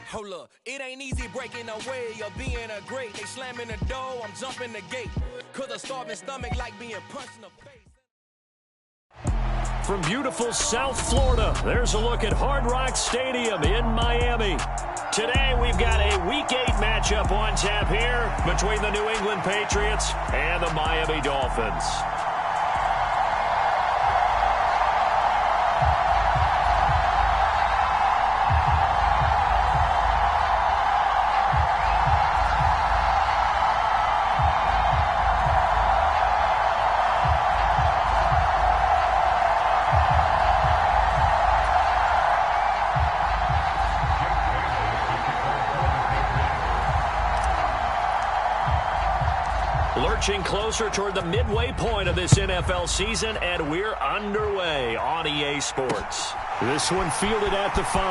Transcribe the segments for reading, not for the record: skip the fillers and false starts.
Hold up, it ain't easy breaking away or being a great. They slamming the door, I'm jumping the gate. Cause a starving stomach like being punched in the face. From beautiful South Florida, there's a look at Hard Rock Stadium in Miami. Today we've got a Week 8 matchup on tap here between the New England Patriots and the Miami Dolphins. Lurching closer toward the midway point of this NFL season, and we're underway on EA Sports. This one fielded at the 5.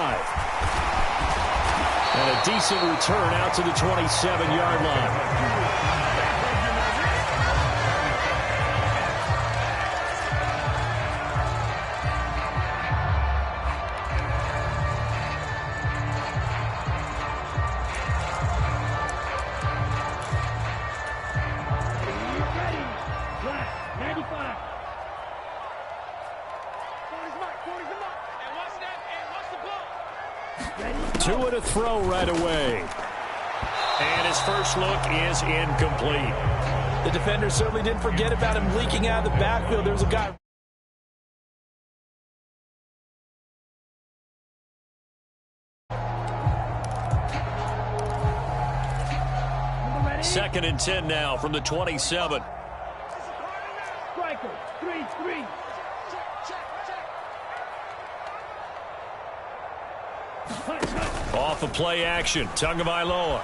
And a decent return out to the 27-yard line. Two to throw right away. And his first look is incomplete. The defender certainly didn't forget about him leaking out of the backfield. There's a guy. Second and 10 now from the 27. Striker, 3-3. Off of play action. Tagovailoa.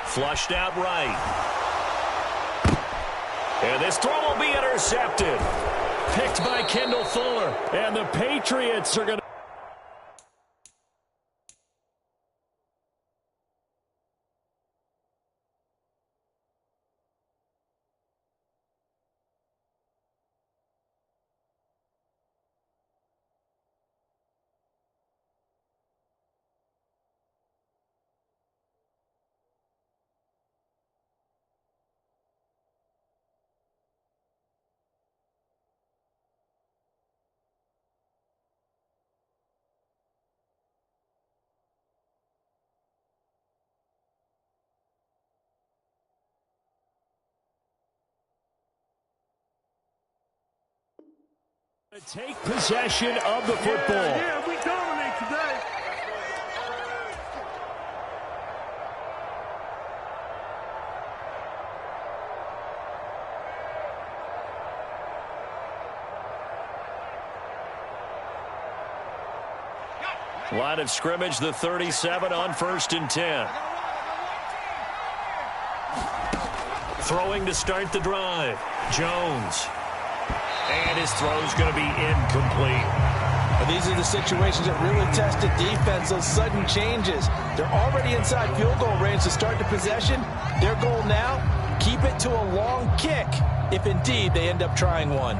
Flushed out right. And this throw will be intercepted. Picked by Kendall Fuller. And the Patriots are going to... take possession of the football. Yeah, we dominate today. Line of scrimmage, the 37 on 1st and 10. Throwing to start the drive. Jones. And his throw's going to be incomplete. Well, these are the situations that really test the defense, those sudden changes. They're already inside field goal range to start the possession. Their goal now, keep it to a long kick, if indeed they end up trying one.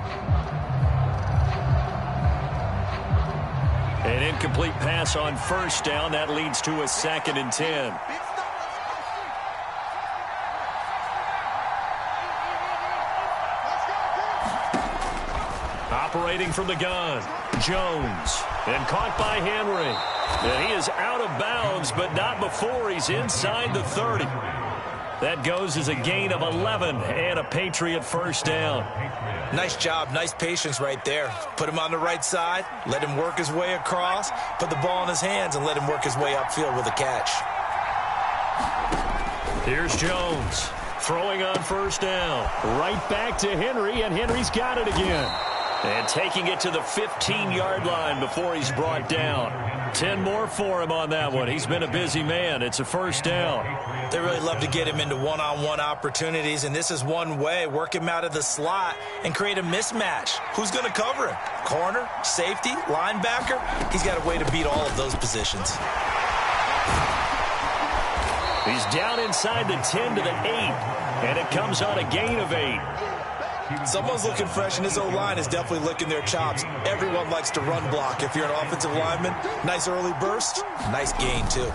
An incomplete pass on 1st down. That leads to a 2nd and 10. Operating from the gun, Jones, and caught by Henry. And he is out of bounds, but not before he's inside the 30. That goes as a gain of 11 and a Patriot first down. Nice job, nice patience right there. Put him on the right side, let him work his way across, put the ball in his hands, and let him work his way upfield with a catch. Here's Jones, throwing on 1st down. Right back to Henry, and Henry's got it again. And taking it to the 15-yard line before he's brought down. 10 more for him on that one. He's been a busy man. It's a first down. They really love to get him into one-on-one opportunities, and this is one way. Work him out of the slot and create a mismatch. Who's going to cover him? Corner, safety, linebacker? He's got a way to beat all of those positions. He's down inside the 10 to the 8, and it comes on a gain of 8. Someone's looking fresh, and his O-line is definitely licking their chops. Everyone likes to run block. If you're an offensive lineman, nice early burst, nice gain, too.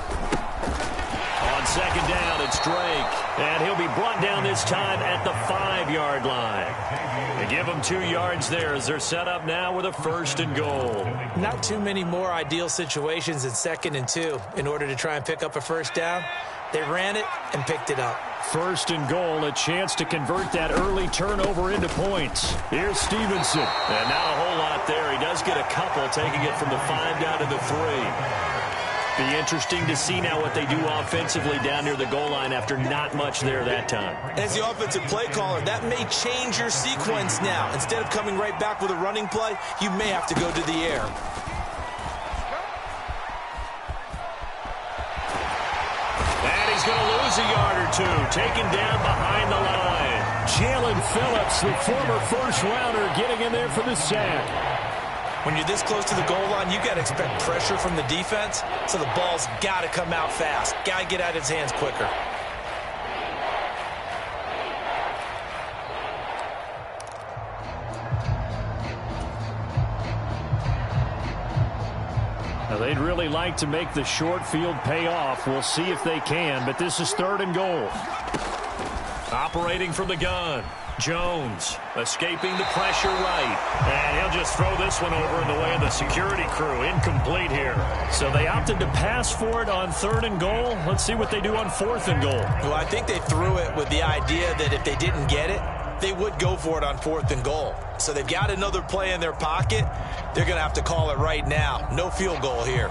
On second down, it's Drake. And he'll be brought down this time at the 5-yard line. They give him 2 yards there as they're set up now with a 1st and goal. Not too many more ideal situations in 2nd and 2 in order to try and pick up a 1st down. They ran it and picked it up. 1st and goal, a chance to convert that early turnover into points. Here's Stevenson. And not a whole lot there. He does get a couple, taking it from the 5 down to the 3. Be interesting to see now what they do offensively down near the goal line after not much there that time. As the offensive play caller, that may change your sequence now. Instead of coming right back with a running play, you may have to go to the air. And he's going to lose a yard or 2, taken down behind the line. Jalen Phillips, the former first-rounder, getting in there for the sack. When you're this close to the goal line, you got to expect pressure from the defense, so the ball's got to come out fast. Got to get out of his hands quicker. Now, they'd really like to make the short field pay off. We'll see if they can, but this is 3rd and goal. Operating from the gun. Jones escaping the pressure right. And he'll just throw this one over in the way of the security crew. Incomplete here. So they opted to pass for it on 3rd and goal. Let's see what they do on 4th and goal. Well, I think they threw it with the idea that if they didn't get it, they would go for it on 4th and goal. So they've got another play in their pocket. They're going to have to call it right now. No field goal here.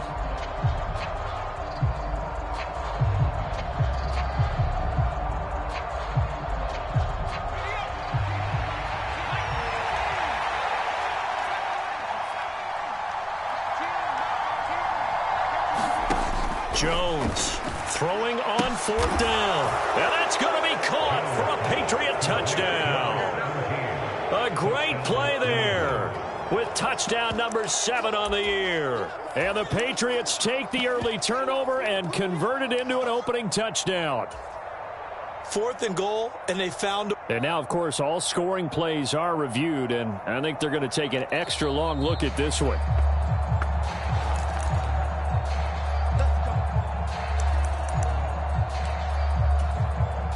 Jones throwing on 4th down. And that's going to be caught for a Patriot touchdown. A great play there with touchdown number 7 on the year. And the Patriots take the early turnover and convert it into an opening touchdown. 4th and goal, and they found... And now, of course, all scoring plays are reviewed, and I think they're going to take an extra long look at this one.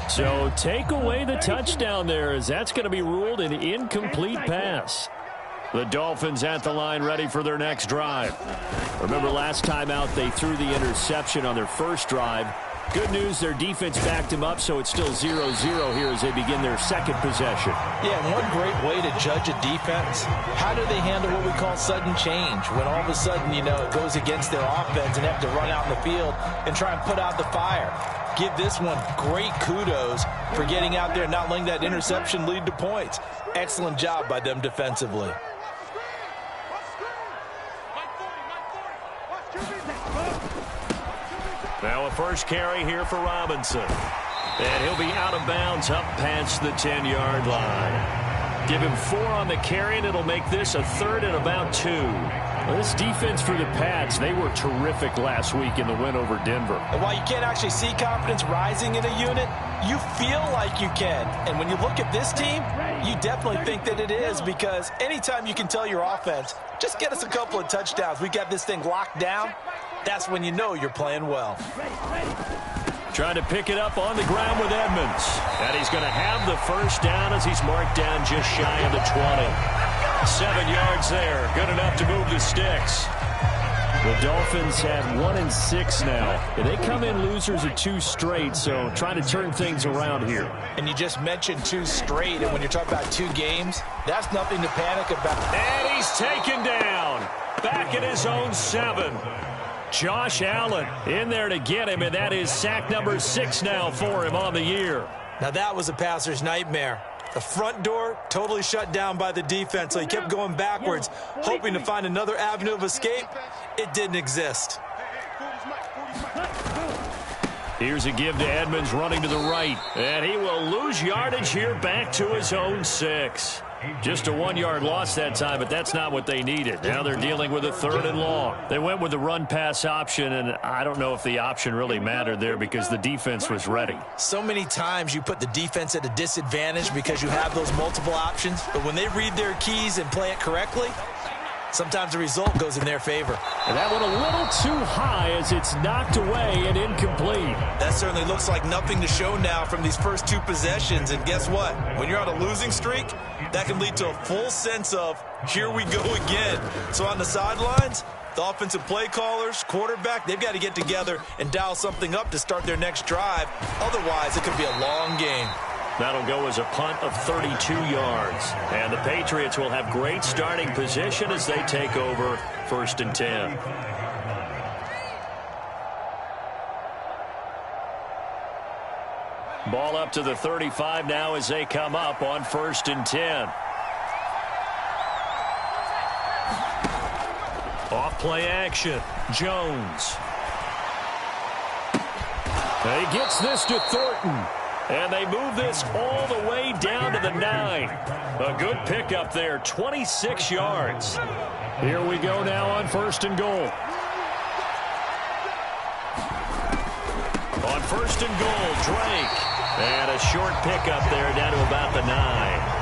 So take away the touchdown there, as that's going to be ruled an incomplete pass. The Dolphins at the line ready for their next drive. Remember last time out they threw the interception on their first drive. Good news, their defense backed him up, so it's still 0-0 here as they begin their second possession. Yeah, one great way to judge a defense, how do they handle what we call sudden change? When all of a sudden, you know, it goes against their offense and they have to run out in the field and try and put out the fire. Give this one great kudos for getting out there and not letting that interception lead to points. Excellent job by them defensively. Now a first carry here for Robinson. And he'll be out of bounds up past the 10-yard line. Give him 4 on the carry, and it'll make this a 3rd and about 2. Well, this defense for the Pats, they were terrific last week in the win over Denver. And while you can't actually see confidence rising in a unit, you feel like you can. And when you look at this team, you definitely think that it is, because anytime you can tell your offense, just get us a couple of touchdowns, we got this thing locked down, that's when you know you're playing well. Trying to pick it up on the ground with Edmonds. And he's going to have the first down as he's marked down just shy of the 20. 7 yards there. Good enough to move the sticks. The Dolphins had 1-6 now. And they come in losers of 2 straight, so trying to turn things around here. And you just mentioned 2 straight, and when you're talking about 2 games, that's nothing to panic about. And he's taken down. Back at his own 7. Josh Allen in there to get him, and that is sack number 6 now for him on the year. Now that was a passer's nightmare. The front door totally shut down by the defense, so he kept going backwards, hoping to find another avenue of escape. It didn't exist. Here's a give to Edmonds running to the right, and he will lose yardage here back to his own 6. Just a 1-yard loss that time, but that's not what they needed. Now they're dealing with a 3rd and long. They went with the run-pass option, and I don't know if the option really mattered there because the defense was ready. So many times you put the defense at a disadvantage because you have those multiple options, but when they read their keys and play it correctly, sometimes the result goes in their favor. And that one a little too high as it's knocked away and incomplete. That certainly looks like nothing to show now from these first two possessions. And guess what? When you're on a losing streak, that can lead to a full sense of, here we go again. So on the sidelines, the offensive play callers, quarterback, they've got to get together and dial something up to start their next drive. Otherwise, it could be a long game. That'll go as a punt of 32 yards. And the Patriots will have great starting position as they take over 1st and 10. Ball up to the 35 now as they come up on 1st and 10. Off play action. Jones. He gets this to Thornton. And they move this all the way down to the 9. A good pickup there, 26 yards. Here we go now on 1st and goal. On 1st and goal, Drake. And a short pickup there down to about the 9.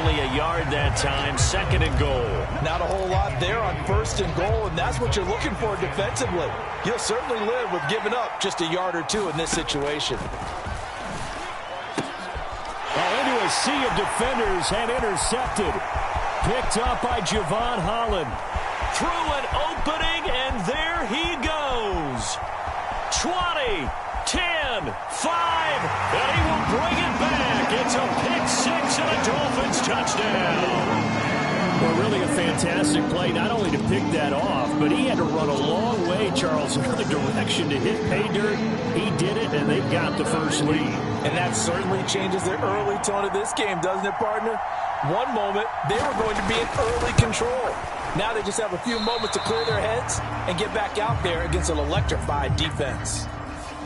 Only a yard that time, 2nd and goal. Not a whole lot there on 1st and goal, and that's what you're looking for defensively. You'll certainly live with giving up just a yard or two in this situation. Into a sea of defenders and intercepted. Picked up by Javon Holland. Through an opening, and there he goes. 20, 10, 5, and he will bring it back. It's a pick six and a Dolphins touchdown. Well, really a fantastic play, not only to pick that off, but he had to run a long way, Charles, in another direction to hit pay dirt. He did it, and they've got the first lead. And that certainly changes the early tone of this game, doesn't it, partner? One moment, they were going to be in early control. Now they just have a few moments to clear their heads and get back out there against an electrified defense.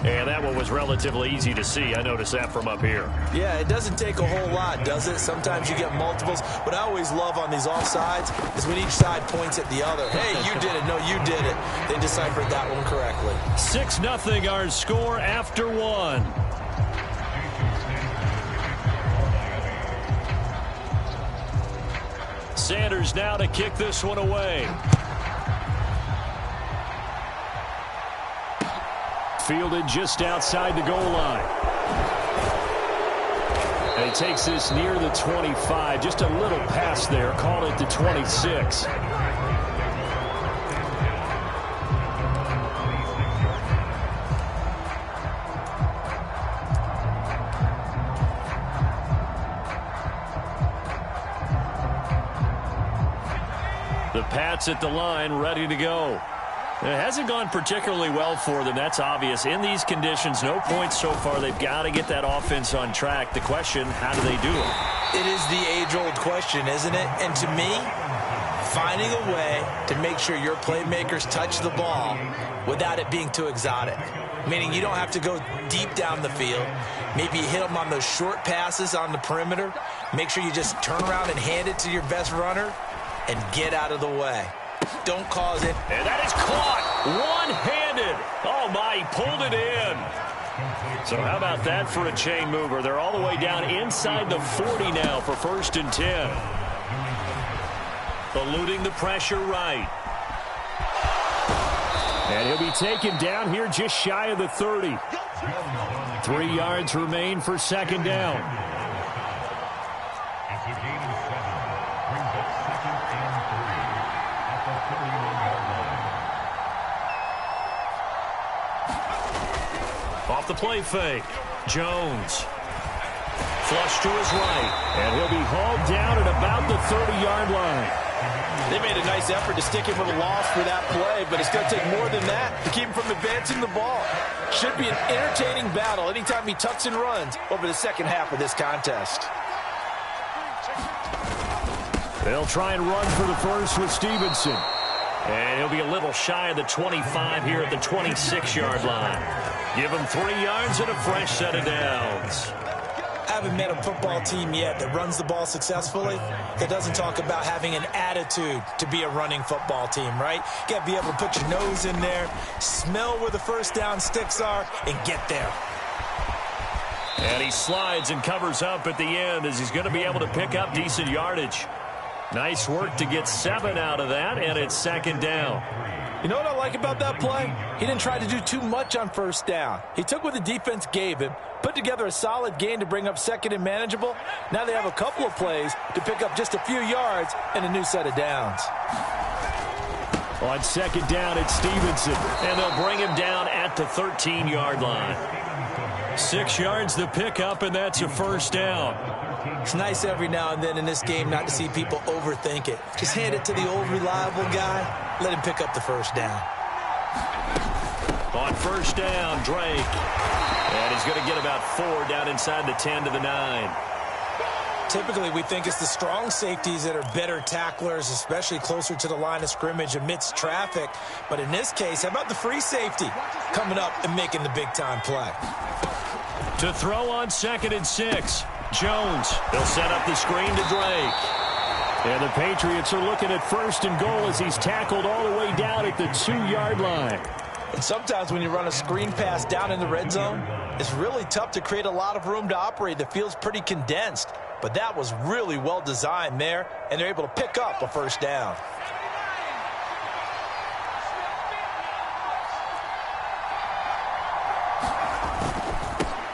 And that one was relatively easy to see. I noticed that from up here. Yeah, it doesn't take a whole lot, does it? Sometimes you get multiples. What I always love on these offsides is when each side points at the other. Hey, you did it. No, you did it. They deciphered that one correctly. 6-0 our score after one. Sanders now to kick this one away. Fielded just outside the goal line. And he takes this near the 25. Just a little pass there. Call it the 26. The Pats at the line, ready to go. It hasn't gone particularly well for them. That's obvious. In these conditions, no points so far. They've got to get that offense on track. The question, how do they do it? It is the age-old question, isn't it? And to me, finding a way to make sure your playmakers touch the ball without it being too exotic. Meaning you don't have to go deep down the field. Maybe you hit them on those short passes on the perimeter. Make sure you just turn around and hand it to your best runner and get out of the way. Don't cause it. And that is caught one-handed. Oh, my, he pulled it in. So how about that for a chain mover? They're all the way down inside the 40 now for 1st and 10. Eluding the pressure right. And he'll be taken down here just shy of the 30. 3 yards remain for 2nd down. Off the play fake. Jones. Flush to his right. And he'll be hauled down at about the 30-yard line. They made a nice effort to stick him with a loss for that play, but it's going to take more than that to keep him from advancing the ball. Should be an entertaining battle anytime he tucks and runs over the second half of this contest. They'll try and run for the first with Stevenson. And he'll be a little shy of the 25 here at the 26-yard line. Give him 3 yards and a fresh set of downs. I haven't met a football team yet that runs the ball successfully that doesn't talk about having an attitude to be a running football team, right? You got to be able to put your nose in there, smell where the first down sticks are, and get there. And he slides and covers up at the end as he's going to be able to pick up decent yardage. Nice work to get 7 out of that, and it's second down. You know what I like about that play? He didn't try to do too much on first down. He took what the defense gave him, put together a solid gain to bring up second and manageable. Now they have a couple of plays to pick up just a few yards and a new set of downs. On second down, it's Stevenson, and they'll bring him down at the 13-yard line. 6 yards to pick up, and that's a first down. It's nice every now and then in this game not to see people overthink it. Just hand it to the old reliable guy. Let him pick up the first down. On first down, Drake. And he's going to get about 4 down inside the 10 to the 9. Typically, we think it's the strong safeties that are better tacklers, especially closer to the line of scrimmage amidst traffic. But in this case, how about the free safety coming up and making the big-time play? To throw on 2nd and 6. Jones. They'll set up the screen to Drake. And the Patriots are looking at 1st and goal as he's tackled all the way down at the 2-yard line. And sometimes when you run a screen pass down in the red zone, it's really tough to create a lot of room to operate. The field's pretty condensed. But that was really well designed there, and they're able to pick up a first down.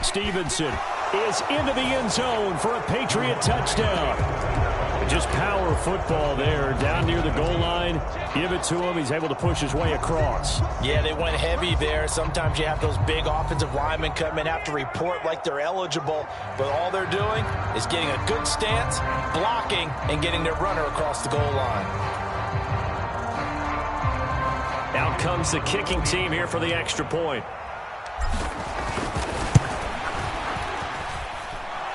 Stevenson is into the end zone for a Patriot touchdown. Just power football there down near the goal line. Give it to him. He's able to push his way across. Yeah, they went heavy there. Sometimes you have those big offensive linemen come in, have to report like they're eligible. But all they're doing is getting a good stance, blocking, and getting their runner across the goal line. Out comes the kicking team here for the extra point.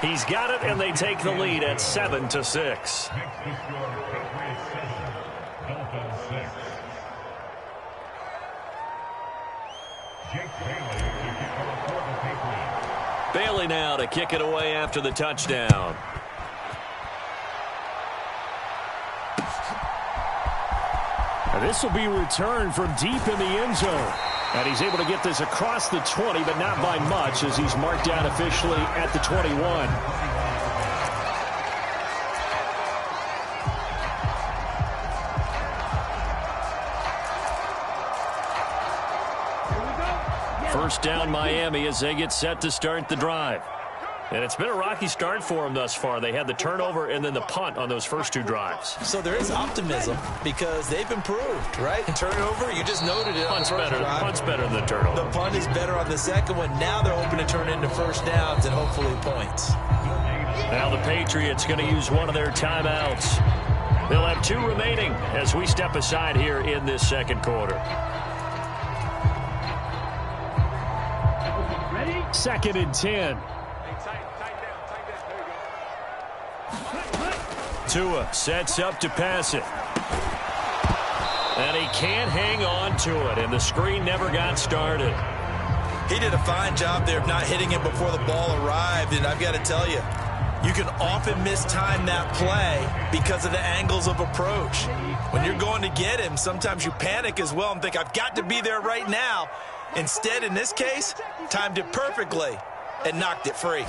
He's got it, and they take the lead at 7-6. Bailey now to kick it away after the touchdown. Now this will be returned from deep in the end zone. And he's able to get this across the 20, but not by much as he's marked down officially at the 21. First down Miami as they get set to start the drive. And it's been a rocky start for them thus far. They had the turnover and then the punt on those first 2 drives. So there is optimism because they've improved, right? Turnover, you just noted it. Punt's better. Punt's better than the turnover. The punt is better on the second one. Now they're hoping to turn into first downs and hopefully points. Now the Patriots going to use one of their timeouts. They'll have 2 remaining as we step aside here in this second quarter. Ready? 2nd and 10. Tua sets up to pass it. And he can't hang on to it, and the screen never got started. He did a fine job there of not hitting it before the ball arrived, and I've got to tell you, you can often mistime that play because of the angles of approach. When you're going to get him, sometimes you panic as well and think, I've got to be there right now. Instead, in this case, timed it perfectly and knocked it free.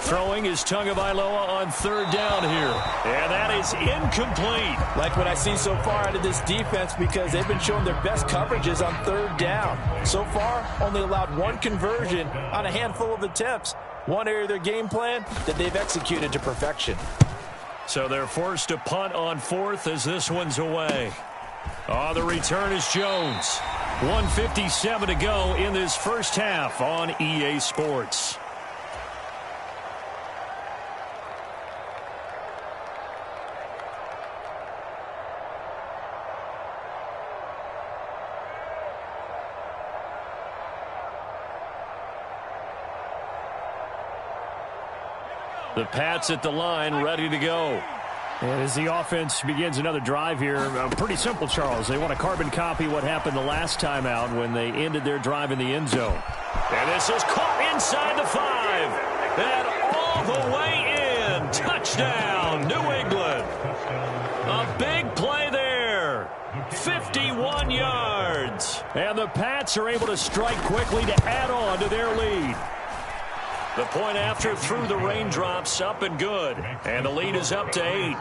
Throwing is Tagovailoa on 3rd down here. And that is incomplete. Like what I've seen so far out of this defense because they've been showing their best coverages on 3rd down. So far, only allowed 1 conversion on a handful of attempts. One area of their game plan that they've executed to perfection. So they're forced to punt on 4th as this one's away. The return is Jones. 1:57 to go in this first half on EA Sports. The Pats at the line, ready to go. And as the offense begins another drive here, pretty simple, Charles. They want to carbon copy what happened the last time out when they ended their drive in the end zone. And this is caught inside the 5. And all the way in. Touchdown, New England. A big play there. 51 yards. And the Pats are able to strike quickly to add on to their lead. The point after through the raindrops, up and good. And the lead is up to 8.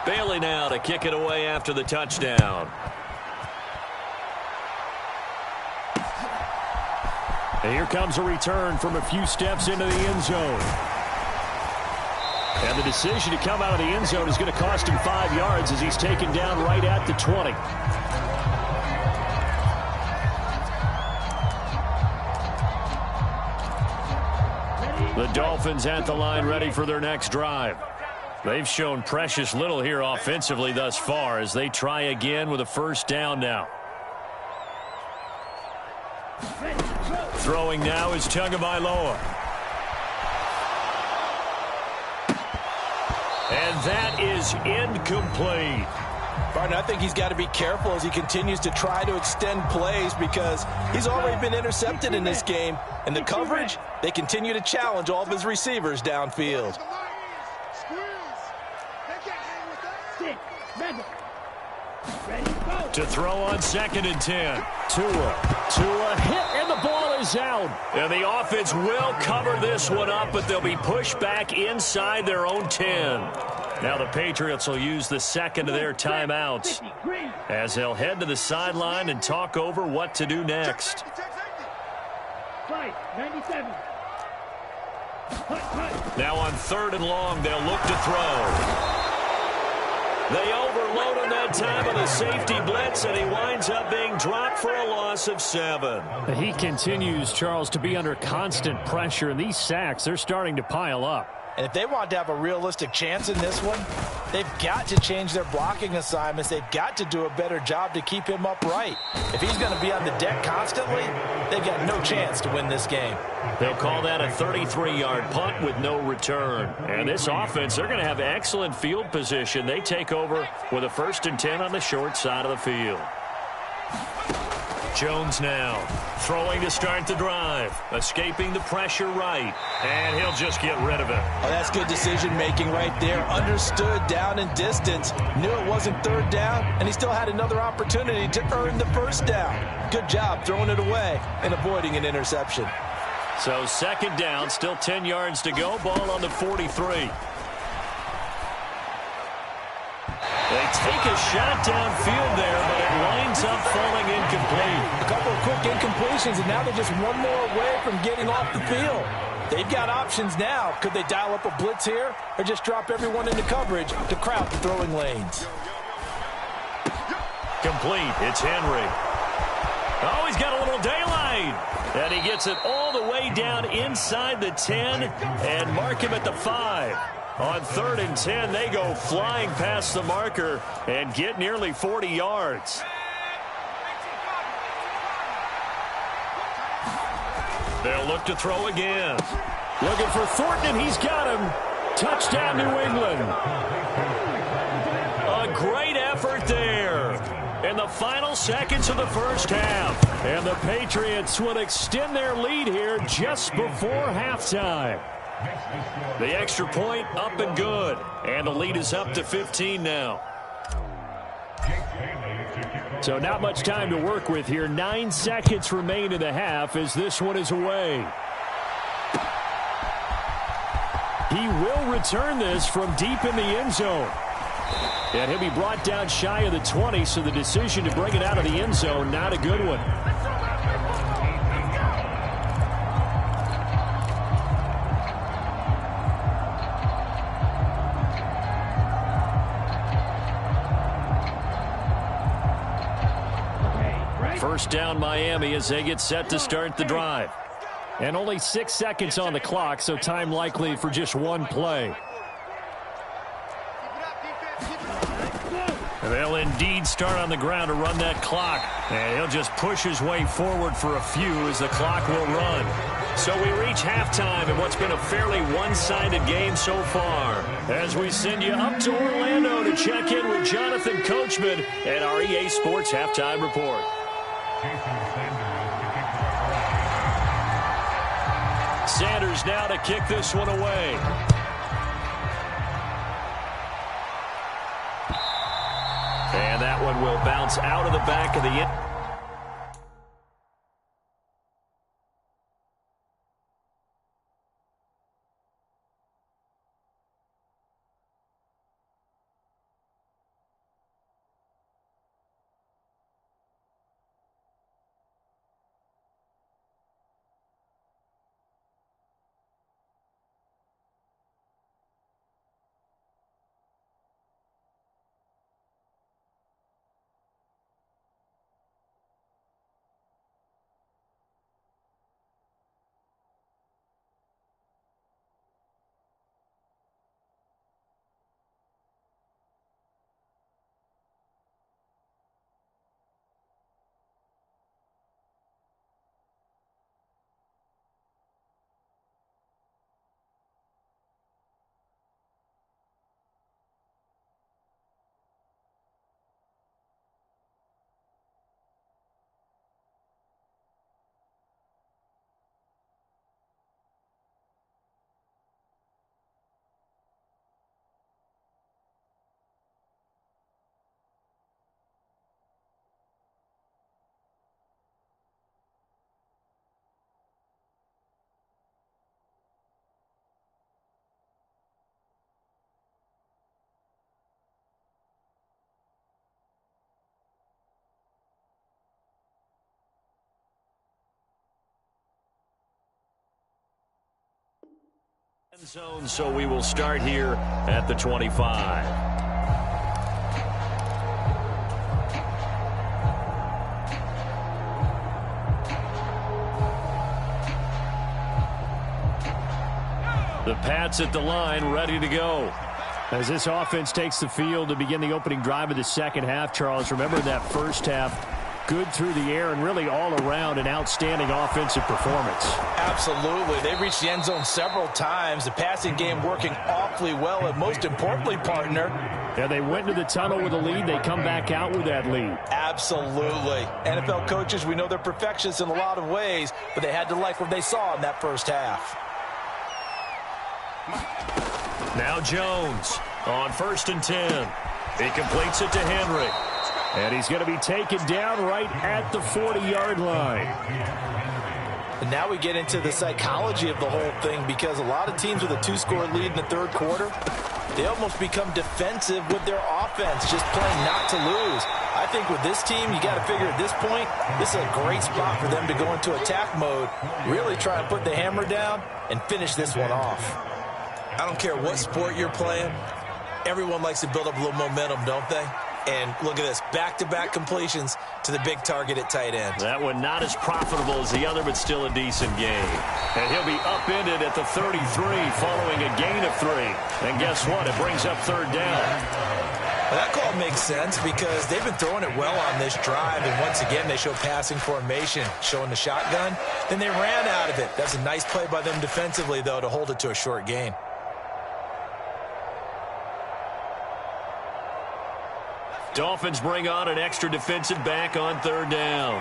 Bailey now to kick it away after the touchdown. And here comes a return from a few steps into the end zone. And the decision to come out of the end zone is going to cost him 5 yards as he's taken down right at the 20. The Dolphins at the line ready for their next drive. They've shown precious little here offensively thus far as they try again with a first down now. Throwing now is Tagovailoa. And that is incomplete. Barton, I think he's got to be careful as he continues to try to extend plays because he's already been intercepted in this game. And the coverage, they continue to challenge all of his receivers downfield. To throw on 2nd and 10. Tua hit, and the ball is out. And the offense will cover this one up, but they'll be pushed back inside their own 10. Now the Patriots will use the second of their timeouts as they'll head to the sideline and talk over what to do next. 97. Now on 3rd and long, they'll look to throw. They overload on that time of the safety blitz, and he winds up being dropped for a loss of 7. He continues, Charles, to be under constant pressure, and these sacks, they're starting to pile up. And if they want to have a realistic chance in this one, they've got to change their blocking assignments. They've got to do a better job to keep him upright. If he's going to be on the deck constantly, they've got no chance to win this game. They'll call that a 33-yard punt with no return. And this offense, they're going to have excellent field position. They take over with a 1st and 10 on the short side of the field. Jones now throwing to start the drive, escaping the pressure right, and he'll just get rid of it. Oh, that's good decision-making right there. Understood down and distance, knew it wasn't 3rd down, and he still had another opportunity to earn the 1st down. Good job throwing it away and avoiding an interception. So 2nd down, still 10 yards to go, ball on the 43. They take a shot downfield there, but it winds up falling incomplete. A couple of quick incompletions, and now they're just one more away from getting off the field. They've got options now. Could they dial up a blitz here or just drop everyone into coverage to crowd the throwing lanes? Complete. It's Henry. Oh, he's got a little daylight. And he gets it all the way down inside the 10 and mark him at the 5. On 3rd and 10, they go flying past the marker and get nearly 40 yards. They'll look to throw again. Looking for Thornton, and he's got him. Touchdown, New England. A great effort there in the final seconds of the first half. And the Patriots would extend their lead here just before halftime. The extra point up and good. And the lead is up to 15 now. So not much time to work with here. 9 seconds remain in the half as this one is away. He will return this from deep in the end zone. And he'll be brought down shy of the 20, so the decision to bring it out of the end zone, not a good one. First down Miami as they get set to start the drive. And only 6 seconds on the clock, so time likely for just one play. They'll indeed start on the ground to run that clock. And he'll just push his way forward for a few as the clock will run. So we reach halftime in what's been a fairly one-sided game so far. As we send you up to Orlando to check in with Jonathan Coachman at our EA Sports Halftime Report. Sanders now to kick this one away. And that one will bounce out of the back of the end. Zone, so we will start here at the 25. The Pats at the line, ready to go. As this offense takes the field to begin the opening drive of the second half, Charles, remember that first half, good through the air and really all around an outstanding offensive performance. Absolutely. They reached the end zone several times. The passing game working awfully well, and most importantly, partner. Yeah, they went into the tunnel with a lead. They come back out with that lead. Absolutely. NFL coaches, we know they're perfectionists in a lot of ways, but they had to like what they saw in that first half. Now Jones on 1st and 10. He completes it to Henry. And he's going to be taken down right at the 40-yard line. And now we get into the psychology of the whole thing, because a lot of teams with a 2-score lead in the third quarter, they almost become defensive with their offense, just playing not to lose. I think with this team, you got to figure at this point, this is a great spot for them to go into attack mode, really try and put the hammer down and finish this one off. I don't care what sport you're playing. Everyone likes to build up a little momentum, don't they? And look at this, back-to-back completions to the big target at tight end. That one not as profitable as the other, but still a decent gain. And he'll be upended at the 33 following a gain of 3. And guess what? It brings up third down. Well, that call makes sense because they've been throwing it well on this drive, and once again they show passing formation, showing the shotgun. Then they ran out of it. That's a nice play by them defensively, though, to hold it to a short gain. Dolphins bring on an extra defensive back on third down.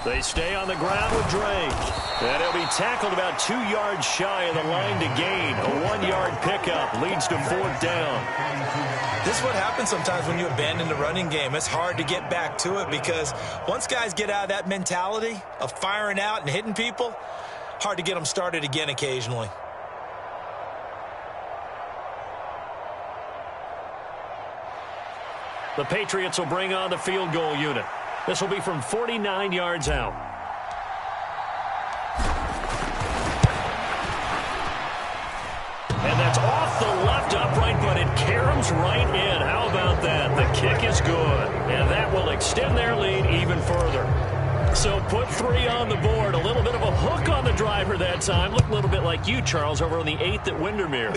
They stay on the ground with Drake. And he'll be tackled about 2 yards shy of the line to gain. A 1-yard pickup leads to 4th down. This is what happens sometimes when you abandon the running game. It's hard to get back to it because once guys get out of that mentality of firing out and hitting people, hard to get them started again occasionally. The Patriots will bring on the field goal unit. This will be from 49 yards out. And that's off the left upright, but it caroms right in. How about that? The kick is good. And that will extend their lead even further. So put 3 on the board. A little bit of a hook on the driver that time. Looked a little bit like you, Charles, over on the 8th at Windermere.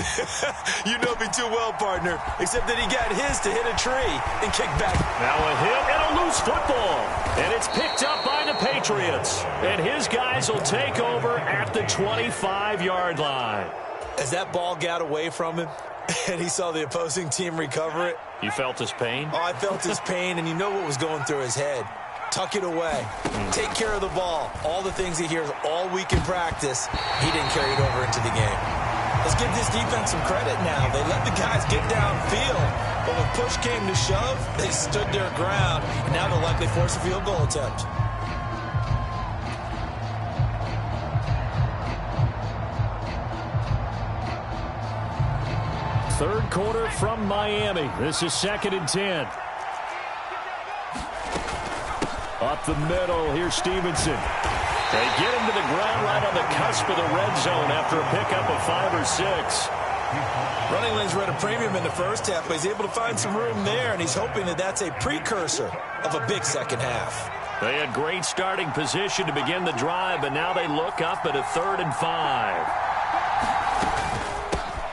You know me too well, partner. Except that he got his to hit a tree and kick back. Now a hit and a loose football. And it's picked up by the Patriots. And his guys will take over at the 25-yard line. As that ball got away from him and he saw the opposing team recover it. You felt his pain? Oh, I felt his pain, and you know what was going through his head. Tuck it away. Take care of the ball. All the things he hears all week in practice, he didn't carry it over into the game. Let's give this defense some credit now. They let the guys get downfield, but when push came to shove, they stood their ground, and now they'll likely force a field goal attempt. Third quarter from Miami. This is 2nd and 10. Up the middle, here's Stevenson. They get him to the ground right on the cusp of the red zone after a pickup of 5 or 6. Running lanes were at a premium in the first half, but he's able to find some room there, and he's hoping that that's a precursor of a big second half. They had great starting position to begin the drive, but now they look up at a 3rd and 5.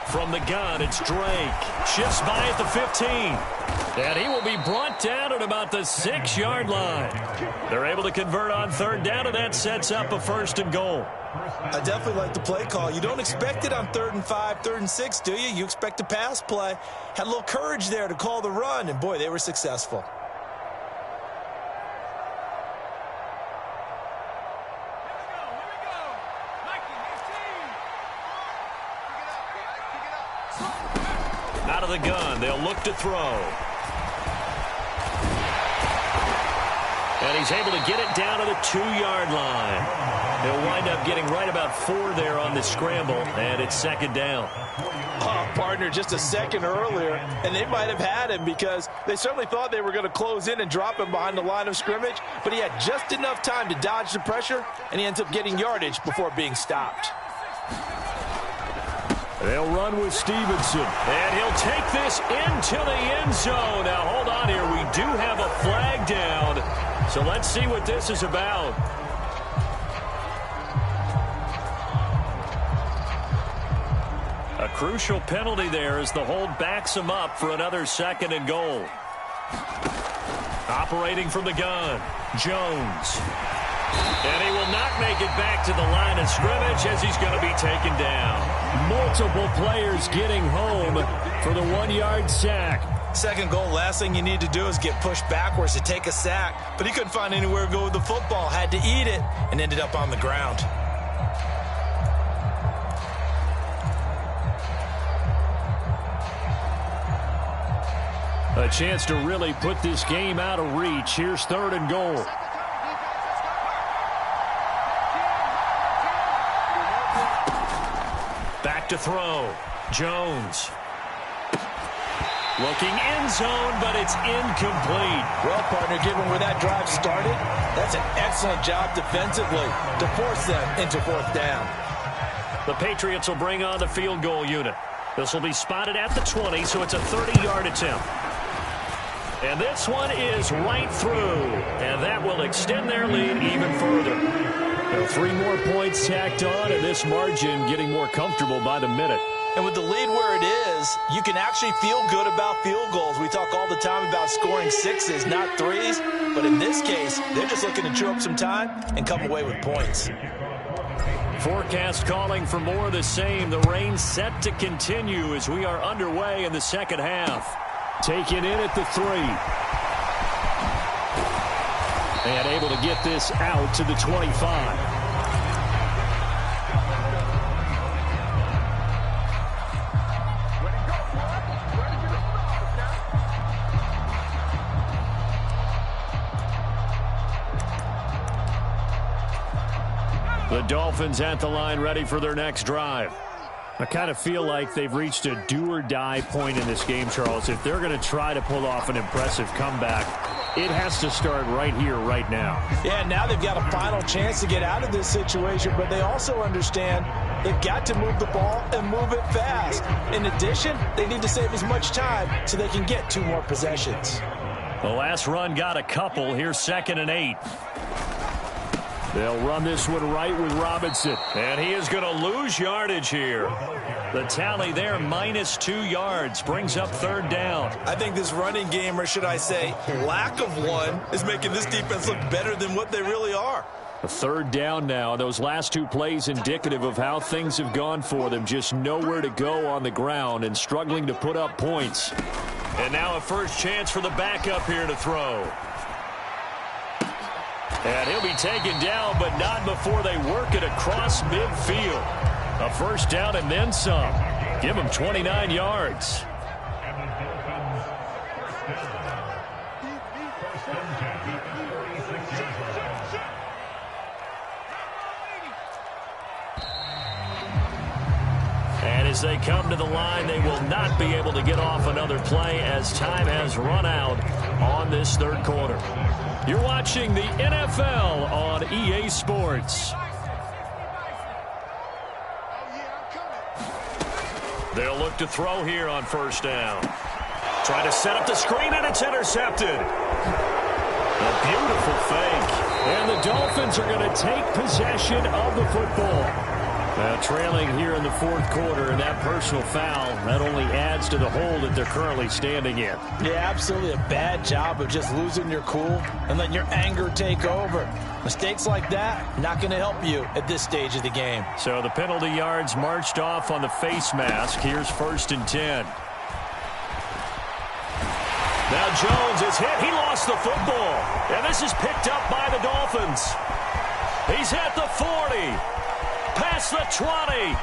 From the gun, it's Drake. Shifts by at the 15. And he will be brought down at about the 6-yard line. They're able to convert on third down, and that sets up a 1st and goal. I definitely like the play call. You don't expect it on 3rd and 5, 3rd and 6, do you? You expect a pass play. Had a little courage there to call the run, and boy, they were successful. Out of the gun, they'll look to throw. And he's able to get it down to the 2-yard line. He'll wind up getting right about 4 there on the scramble, and it's second down. Oh, partner, just a second earlier, and they might have had him because they certainly thought they were going to close in and drop him behind the line of scrimmage, but he had just enough time to dodge the pressure, and he ends up getting yardage before being stopped. They'll run with Stevenson, and he'll take this into the end zone. Now, hold on here. We do have a flag down, so let's see what this is about. A crucial penalty there as the hold backs him up for another 2nd and goal. Operating from the gun, Jones. And he will not make it back to the line of scrimmage as he's going to be taken down. Multiple players getting home for the 1-yard sack. Second goal, last thing you need to do is get pushed backwards to take a sack. But he couldn't find anywhere to go with the football, had to eat it, and ended up on the ground. A chance to really put this game out of reach. Here's 3rd and goal. Back to throw. Jones. Looking end zone, but it's incomplete. Well, partner, given where that drive started, that's an excellent job defensively to force them into 4th down. The Patriots will bring on the field goal unit. This will be spotted at the 20, so it's a 30-yard attempt. And this one is right through, and that will extend their lead even further. Now 3 more points tacked on, and this margin getting more comfortable by the minute. And with the lead where it is, you can actually feel good about field goals. We talk all the time about scoring 6s, not 3s. But in this case, they're just looking to chew up some time and come away with points. Forecast calling for more of the same. The rain set to continue as we are underway in the second half. Taken in at the 3. And able to get this out to the 25. The Dolphins at the line ready for their next drive. I kind of feel like they've reached a do-or-die point in this game, Charles. If they're going to try to pull off an impressive comeback, it has to start right here, right now. Yeah, now they've got a final chance to get out of this situation, but they also understand they've got to move the ball and move it fast. In addition, they need to save as much time so they can get 2 more possessions. The last run got a couple. Here's 2nd and 8. They'll run this one right with Robinson. And he is going to lose yardage here. The tally there, -2 yards, brings up 3rd down. I think this running game, or should I say lack of one, is making this defense look better than what they really are. A 3rd down now. Those last 2 plays indicative of how things have gone for them. Just nowhere to go on the ground and struggling to put up points. And now a first chance for the backup here to throw. And he'll be taken down, but not before they work it across midfield. A first down and then some. Give him 29 yards. And as they come to the line, they will not be able to get off another play as time has run out on this 3rd quarter. You're watching the NFL on EA Sports. They'll look to throw here on 1st down. Try to set up the screen, and it's intercepted. A beautiful fake. And the Dolphins are going to take possession of the football. Trailing here in the 4th quarter, and that personal foul, that only adds to the hole that they're currently standing in. Yeah, absolutely a bad job of just losing your cool and letting your anger take over. Mistakes like that, not going to help you at this stage of the game. So the penalty yards marched off on the face mask. Here's 1st and 10. Now Jones is hit. He lost the football. And this is picked up by the Dolphins. He's at the 40. Past the 20.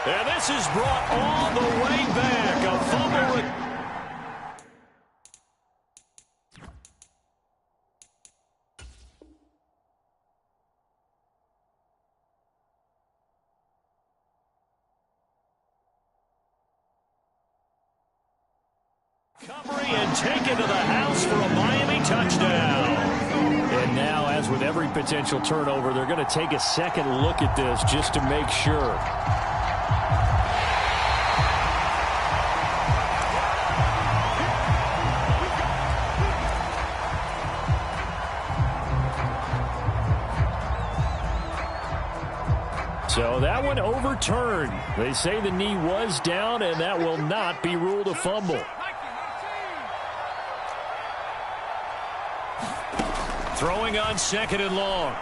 And this is brought all the way back. A fumble. And taken to the house for a Miami touchdown. And now, as with every potential turnover, they're going to take a second look at this just to make sure. So that one overturned. They say the knee was down, and that will not be ruled a fumble. Throwing on second and long.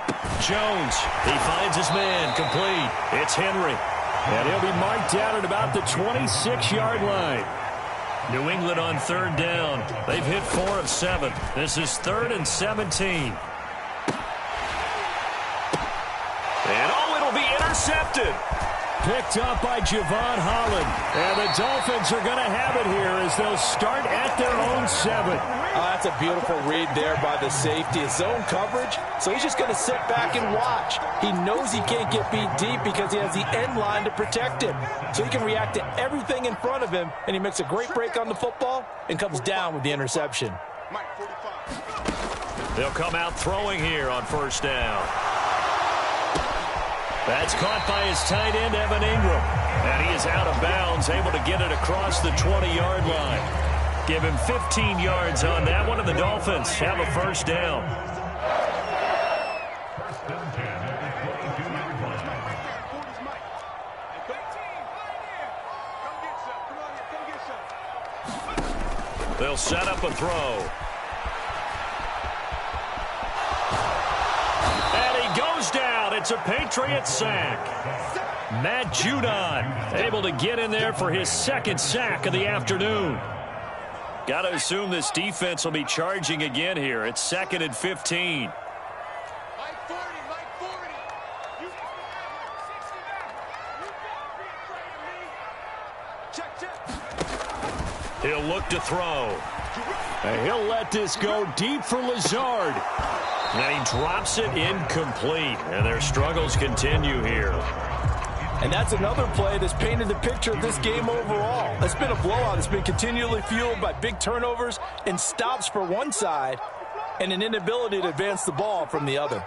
Jones, he finds his man, complete. It's Henry. And he'll be marked down at about the 26-yard line. New England on third down. They've hit 4 of 7. This is 3rd and 17. And it'll be intercepted. Picked up by Javon Holland. And the Dolphins are going to have it here as they'll start at their own 7. That's a beautiful read there by the safety. It's zone coverage, so he's just going to sit back and watch. He knows he can't get beat deep because he has the end line to protect him. So he can react to everything in front of him, and he makes a great break on the football and comes down with the interception. They'll come out throwing here on first down. That's caught by his tight end, Evan Ingram. And he is out of bounds, able to get it across the 20-yard line. Give him 15 yards on that one, and the Dolphins have a first down. They'll set up a throw. And he goes down. It's a Patriots sack. Matt Judon able to get in there for his second sack of the afternoon. Got to assume this defense will be charging again here. It's 2nd and 15. He'll look to throw. And he'll let this go deep for Lazard. And he drops it incomplete. And their struggles continue here. And that's another play that's painted the picture of this game overall. It's been a blowout. It's been continually fueled by big turnovers and stops for one side and an inability to advance the ball from the other.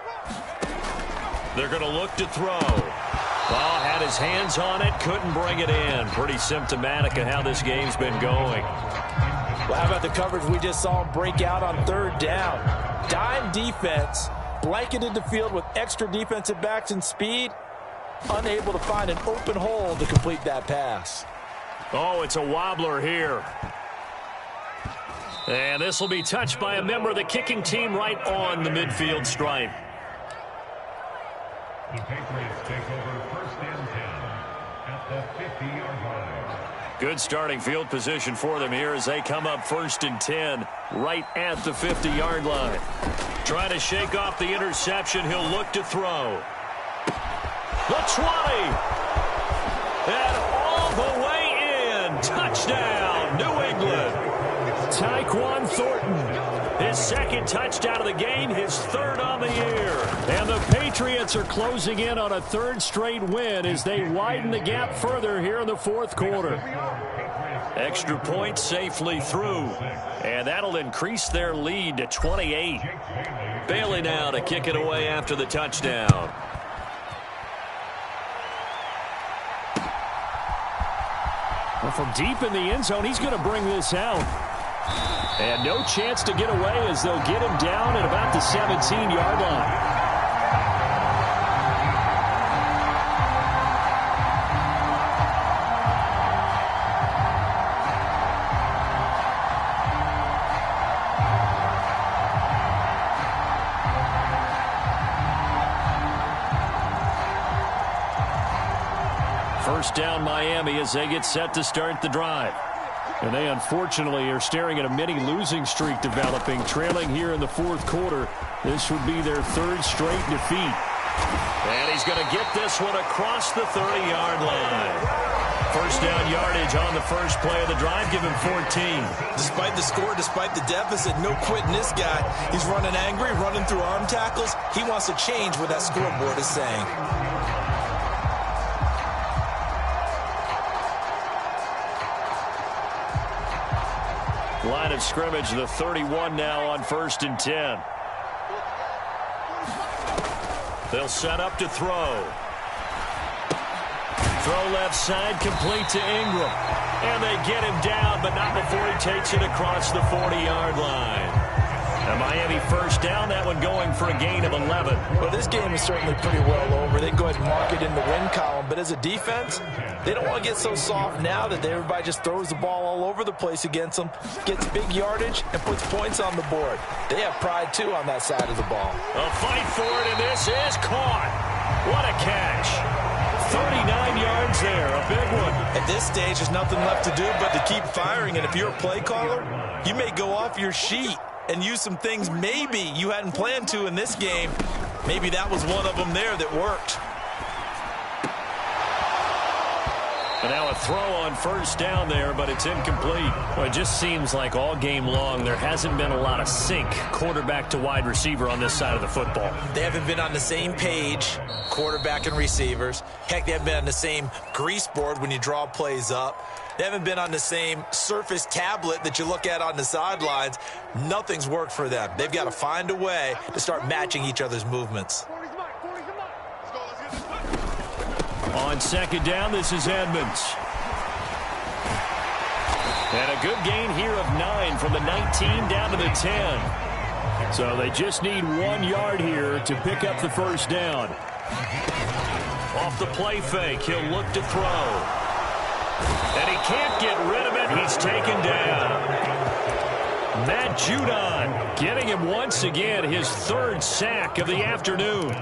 They're going to look to throw. Ball had his hands on it, couldn't bring it in. Pretty symptomatic of how this game's been going. Well, how about the coverage we just saw him break out on third down? Dime defense, blanketed the field with extra defensive backs and speed. Unable to find an open hole to complete that pass. Oh, it's a wobbler here. And this will be touched by a member of the kicking team right on the midfield stripe. The Patriots take over 1st and 10 at the 50-yard line. Good starting field position for them here as they come up 1st and 10 right at the 50-yard line. Trying to shake off the interception. He'll look to throw. The 20. And all the way in. Touchdown, New England. Tyquan Thornton. His 2nd touchdown of the game, his 3rd on the year. And the Patriots are closing in on a 3rd straight win as they widen the gap further here in the 4th quarter. Extra point safely through. And that'll increase their lead to 28. Bailey now to kick it away after the touchdown. Well, from deep in the end zone, he's going to bring this out. And no chance to get away as they'll get him down at about the 17-yard line. First down Miami as they get set to start the drive. And they unfortunately are staring at a mini losing streak developing, trailing here in the 4th quarter. This would be their 3rd straight defeat. And he's going to get this one across the 30-yard line. First down yardage on the first play of the drive. Give him 14. Despite the score, despite the deficit, no quitting this guy. He's running angry, running through arm tackles. He wants to change what that scoreboard is saying. Line of scrimmage, the 31 now on 1st and 10. They'll set up to throw. Throw left side, complete to Ingram. And they get him down, but not before he takes it across the 40-yard line. A Miami first down, that one going for a gain of 11. Well, this game is certainly pretty well over. They can go ahead and mark it in the win column, but as a defense, they don't want to get so soft now that everybody just throws the ball all over the place against them, gets big yardage, and puts points on the board. They have pride, too, on that side of the ball. A fight for it, and this is caught. What a catch. 39 yards there, a big one. At this stage, there's nothing left to do but to keep firing, and if you're a play caller, you may go off your sheet and use some things maybe you hadn't planned to in this game. Maybe that was one of them there that worked. And now a throw on first down there, but it's incomplete. Well, it just seems like all game long there hasn't been a lot of sync quarterback to wide receiver on this side of the football. They haven't been on the same page, quarterback and receivers. Heck, they haven't been on the same grease board when you draw plays up. They haven't been on the same Surface tablet that you look at on the sidelines. Nothing's worked for them. They've got to find a way to start matching each other's movements. On second down, this is Edmonds. And a good gain here of 9 from the 19 down to the 10. So they just need 1 yard here to pick up the first down. Off the play fake, he'll look to throw. And he can't get rid of it. He's taken down. Matt Judon getting him once again his 3rd sack of the afternoon.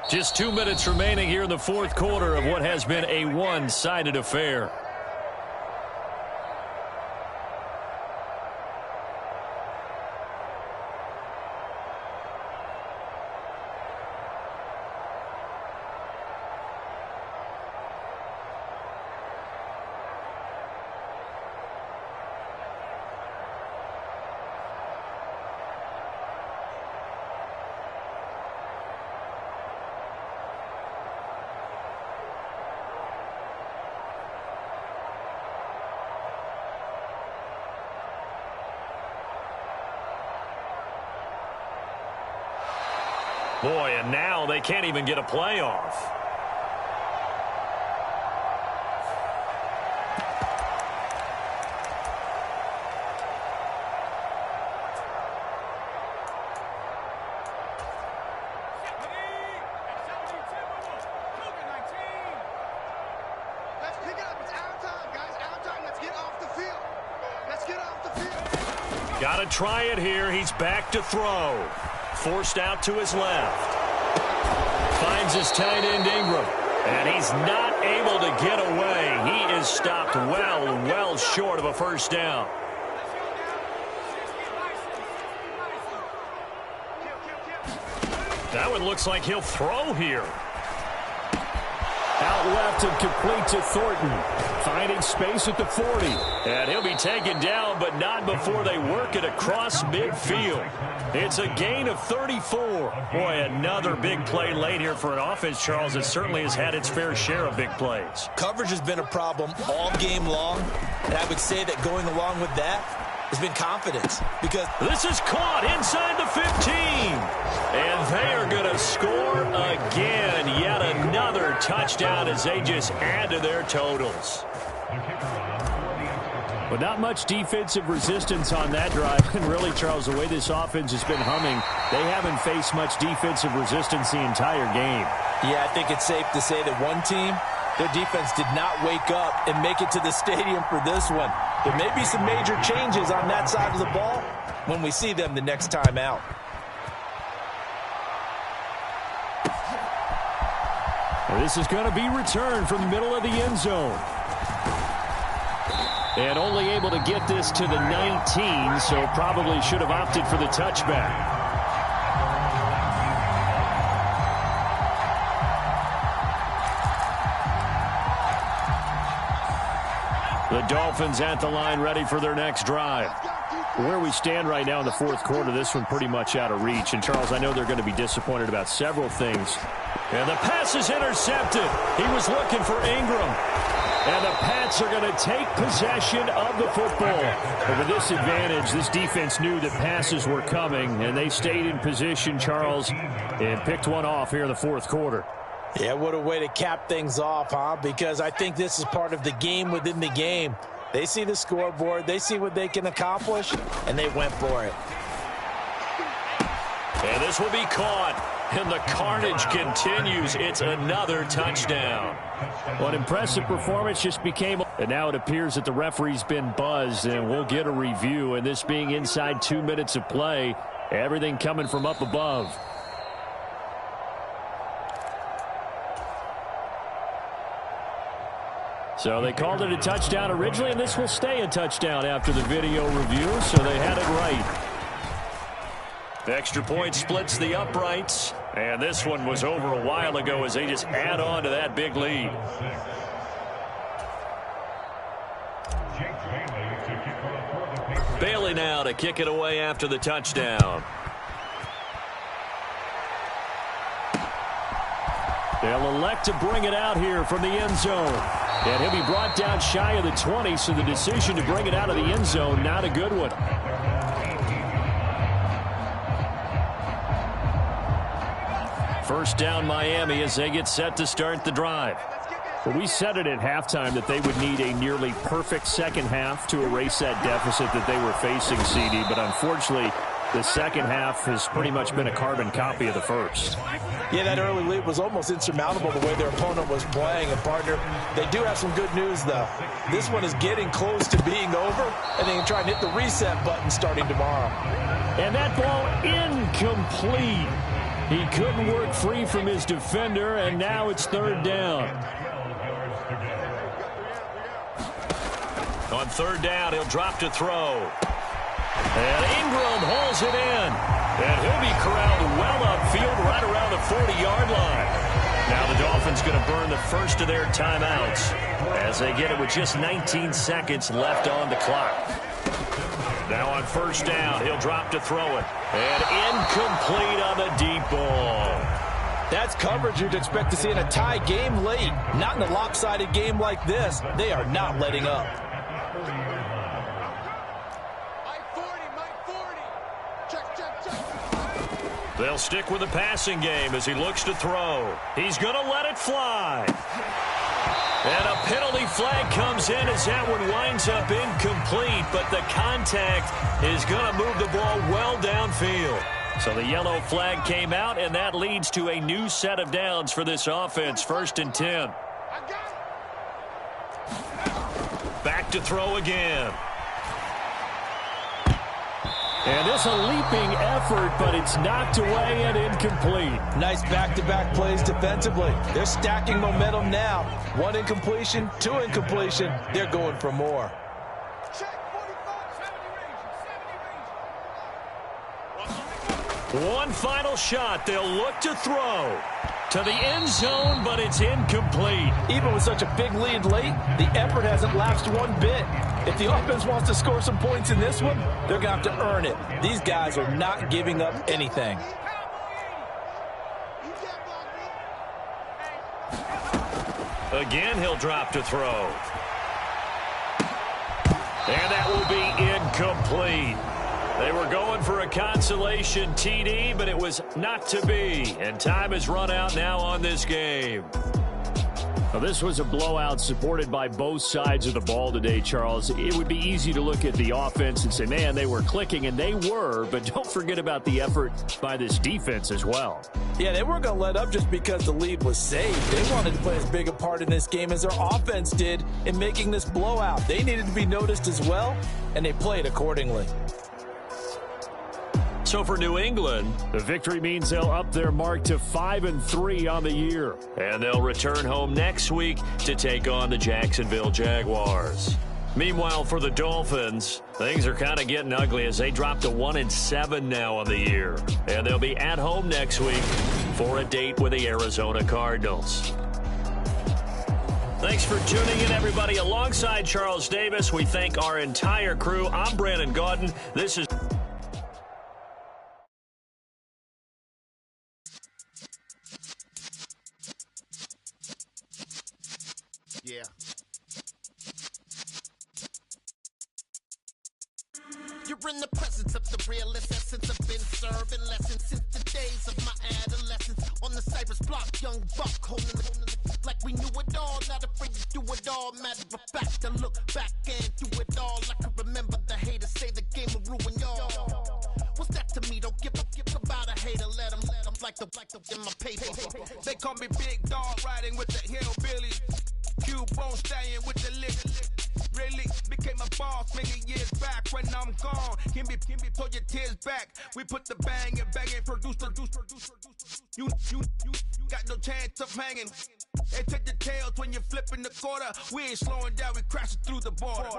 Just 2 minutes remaining here in the 4th quarter of what has been a one-sided affair. Boy, and now they can't even get a play off. Let's pick it up. It's our time, guys. Our time. Let's get off the field. Let's get off the field. Got to try it here. He's back to throw. Forced out to his left. Finds his tight end Ingram. And he's not able to get away. He is stopped well short of a first down. That one looks like he'll throw here. Out left and complete to Thornton. Finding space at the 40. And he'll be taken down, but not before they work it across midfield. It's a gain of 34. Boy, another big play late here for an offense, Charles, that certainly has had its fair share of big plays. Coverage has been a problem all game long, and I would say that going along with that has been confidence. Because this is caught inside the 15. And they are going to score again. Yet another touchdown as they just add to their totals. But not much defensive resistance on that drive. And really, Charles, the way this offense has been humming, they haven't faced much defensive resistance the entire game. Yeah, I think it's safe to say that one team, their defense did not wake up and make it to the stadium for this one. There may be some major changes on that side of the ball when we see them the next time out. This is going to be returned from the middle of the end zone. And only able to get this to the 19, so probably should have opted for the touchback. The Dolphins at the line ready for their next drive. Where we stand right now in the 4th quarter, this one pretty much out of reach. And, Charles, I know they're going to be disappointed about several things. And the pass is intercepted. He was looking for Ingram. And the Pats are going to take possession of the football. And with this advantage, this defense knew that passes were coming, and they stayed in position, Charles, and picked one off here in the fourth quarter. Yeah, what a way to cap things off, huh? Because I think this is part of the game within the game. They see the scoreboard, they see what they can accomplish, and they went for it. And this will be caught. And the carnage continues. It's another touchdown. What impressive performance just became. And now it appears that the referee's been buzzed, and we'll get a review. And this being inside 2 minutes of play, everything coming from up above. So they called it a touchdown originally, and this will stay a touchdown after the video review, so they had it right. The extra point splits the uprights, and this one was over a while ago as they just add on to that big lead. Bailey now to kick it away after the touchdown. They'll elect to bring it out here from the end zone. And he'll be brought down shy of the 20, so the decision to bring it out of the end zone, not a good one. First down Miami as they get set to start the drive. Well, we said it at halftime that they would need a nearly perfect second half to erase that deficit that they were facing, CD. But unfortunately, the second half has pretty much been a carbon copy of the first. Yeah, that early lead was almost insurmountable the way their opponent was playing. And, partner, they do have some good news, though. This one is getting close to being over, and they can try and hit the reset button starting tomorrow. And that ball incomplete. He couldn't work free from his defender, and now it's third down. On third down, he'll drop to throw. And Ingram hauls it in. And he'll be corralled well upfield right around the 40-yard line. Now the Dolphins going to burn the first of their timeouts as they get it with just 19 seconds left on the clock. Now on first down, he'll drop to throw it. And incomplete on the deep ball. That's coverage you'd expect to see in a tie game late. Not in a lopsided game like this. They are not letting up. They'll stick with the passing game as he looks to throw. He's going to let it fly. And a penalty flag comes in as that one winds up incomplete, but the contact is going to move the ball well downfield. So the yellow flag came out, and that leads to a new set of downs for this offense. 1st and 10. Back to throw again. And this a leaping effort, but it's knocked away and incomplete. Nice back-to-back plays defensively. They're stacking momentum now. 1 incompletion, 2 incompletion. They're going for more. One final shot. They'll look to throw to the end zone, but it's incomplete. Even with such a big lead late, the effort hasn't lapsed one bit. If the offense wants to score some points in this one, they're going to have to earn it. These guys are not giving up anything. Again, he'll drop to throw. And that will be incomplete. They were going for a consolation TD, but it was not to be. And time has run out now on this game. Well, this was a blowout supported by both sides of the ball today, Charles. It would be easy to look at the offense and say, man, they were clicking, and they were, but don't forget about the effort by this defense as well. Yeah, they weren't going to let up just because the lead was saved. They wanted to play as big a part in this game as their offense did in making this blowout. They needed to be noticed as well, and they played accordingly. So for New England, the victory means they'll up their mark to 5-3 on the year. And they'll return home next week to take on the Jacksonville Jaguars. Meanwhile, for the Dolphins, things are kind of getting ugly as they drop to 1-7 now on the year. And they'll be at home next week for a date with the Arizona Cardinals. Thanks for tuning in, everybody. Alongside Charles Davis, we thank our entire crew. I'm Brandon Gaudin. This is... Yeah. in the presence of the realest essence. I've been serving lessons since the days of my adolescence. On the Cypress block, young buck holding the like we knew it all. Not afraid to do it all. Matter of fact, to look back and do it all. I can remember the haters say the game will ruin y'all. What's that to me? Don't give about a hater. Let them like the in my paper. They call me Big Dog, riding with the hillbillies. Cubone staying with the lick. Really became a boss many years back. When I'm gone, can be pull your tears back. We put the bang and produce. You got no chance of hanging. They take the tails when you're flipping the quarter. We ain't slowing down, we crashing through the border.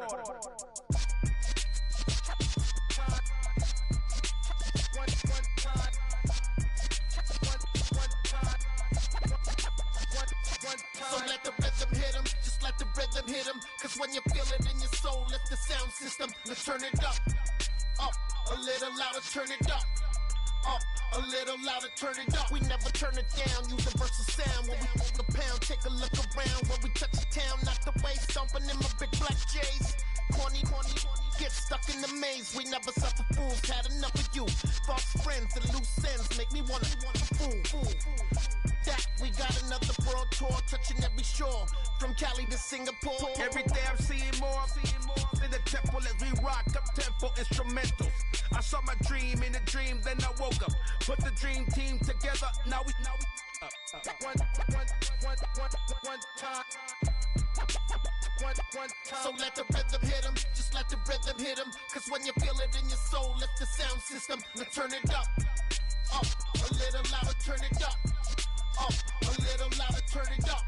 So let the rhythm hit him, just let the rhythm hit him. Cause when you feel it in your soul, lift the sound system. Let's turn it up, a little louder, turn it up, a little louder, turn it up. We never turn it down, universal sound. When we move the pound, take a look around. When we touch the town, not the way, stomping in my big black J's. Corny, get stuck in the maze. We never suffer fools, had enough of you. False friends and loose ends make me wanna fool. That we got another world tour, touching every shore, from Cali to Singapore. Every day I'm seeing more in the temple as we rock up tempo instrumentals. I saw my dream in a dream, then I woke up. Put the dream team together, now we one time. So let the rhythm hit him, just let the rhythm hit him. Cause when you feel it in your soul, lift the sound system. Let's turn it up, a little louder, turn it up, a little louder, turn it up.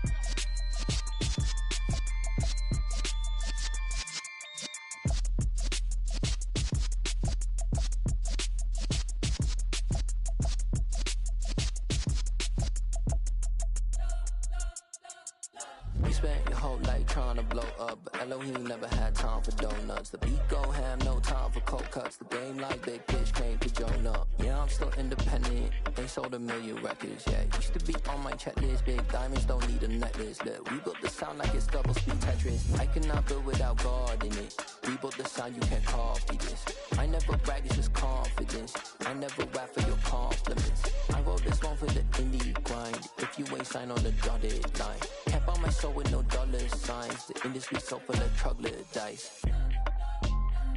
You spent your whole life trying to blow up, but Elohim never had time for donuts. The beat go ham, no time for cold cuts. The game like Big Fish came to join up. Yeah, I'm still independent, ain't sold a million records yet. Used to be on my checklist, big diamonds don't need a necklace. Look, we built the sound like it's double speed Tetris. I cannot build without God in it. We built the sound, you can't copy this. I never brag, it's just confidence. I never rap for your compliments. I wrote this one for the indie grind. If you ain't signed on the dotted line, can't buy my soul with no dollar signs. The industry so full of troglodytes.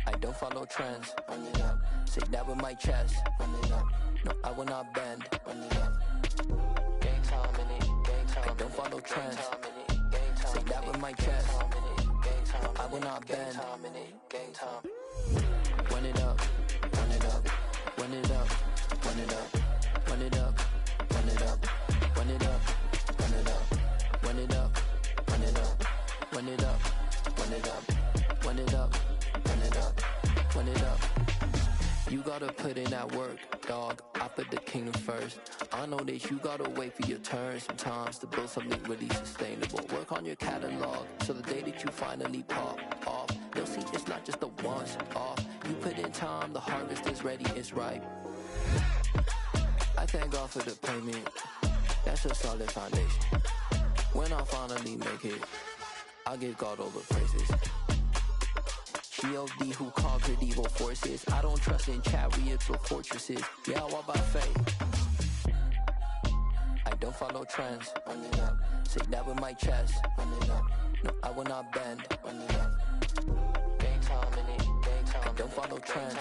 I don't follow trends. Run it up. Say that with my chest. Run it up. No, I will not bend. Run it up. Gang time in it. Gang time. I don't follow trends. Say that with my chest. I will not bend. Gang time. Run it up. Run it up. Run it up. Run it up. Run it up. Run it up. Run it up. Run it up. Run it up. Run it up. Run it up. Run it up. Run it up. Run it up. Run it up. You gotta put in that work, dog. I put the kingdom first. I know that you gotta wait for your turn sometimes to build something really sustainable. Work on your catalog, so the day that you finally pop off, you'll see it's not just a once off. You put in time, the harvest is ready, it's ripe. I thank God for the payment. That's a solid foundation. When I finally make it, I'll give God all the praises. G.O.D. who conquered evil forces. I don't trust in chariots or fortresses. Yeah, I walk by faith. I don't follow trends. Run it up. Say that with my chest. Run it up. No, I will not bend. Run it up. Gang time in it. Gang time. I don't follow trends.